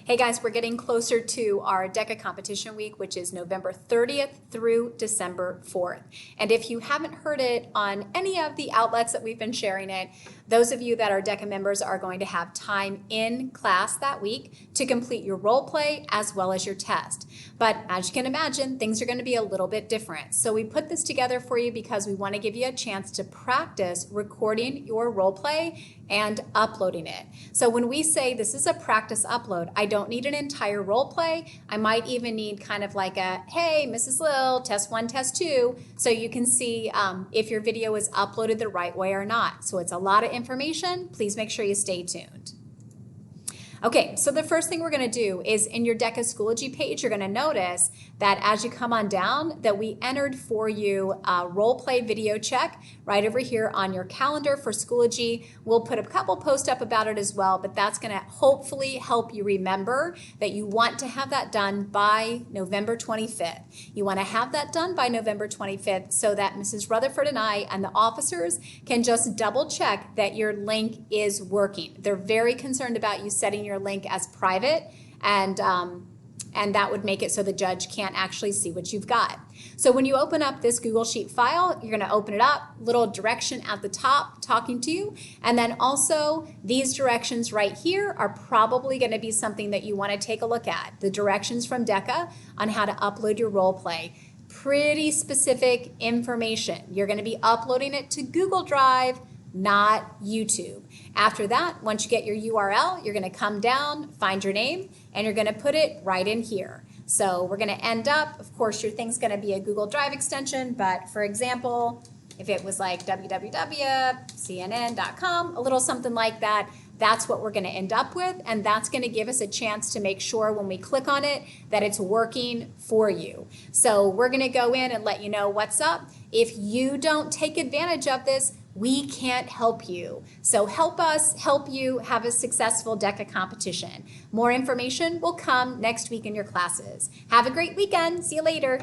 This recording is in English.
Hey guys, we're getting closer to our DECA competition week, which is November 30th through December 4th. And if you haven't heard it on any of the outlets that we've been sharing it, those of you that are DECA members are going to have time in class that week to complete your role play as well as your test. But as you can imagine, things are going to be a little bit different. So we put this together for you because we want to give you a chance to practice recording your role play and uploading it. So when we say this is a practice upload, I don't need an entire role play. I might even need kind of like a, hey, Mrs. Lill, test 1, test 2, so you can see if your video is uploaded the right way or not. So it's a lot of information. Please make sure you stay tuned. Okay, so the first thing we're going to do is in your DECA Schoology page, you're going to notice that as you come on down that we entered for you a role play video check right over here on your calendar for Schoology. We'll put a couple posts up about it as well, but that's going to hopefully help you remember that you want to have that done by November 25th. You want to have that done by November 25th so that Mrs. Rutherford and I and the officers can just double check that your link is working. They're very concerned about you setting your link as private, and that would make it so the judge can't actually see what you've got. So when you open up this Google Sheet file, you're going to open it up, little direction at the top talking to you, and then also these directions right here are probably going to be something that you want to take a look at. The directions from DECA on how to upload your role play. Pretty specific information. You're going to be uploading it to Google Drive, not YouTube. After that, once you get your URL, you're going to come down, find your name, and you're going to put it right in here. So we're going to end up, of course, your thing's going to be a Google Drive extension, but for example, if it was like www.cnn.com, a little something like that, that's what we're going to end up with, and that's going to give us a chance to make sure when we click on it that it's working for you. So we're going to go in and let you know what's up. If you don't take advantage of this, we can't help you. So help us help you have a successful DECA competition. More information will come next week in your classes. Have a great weekend. See you later.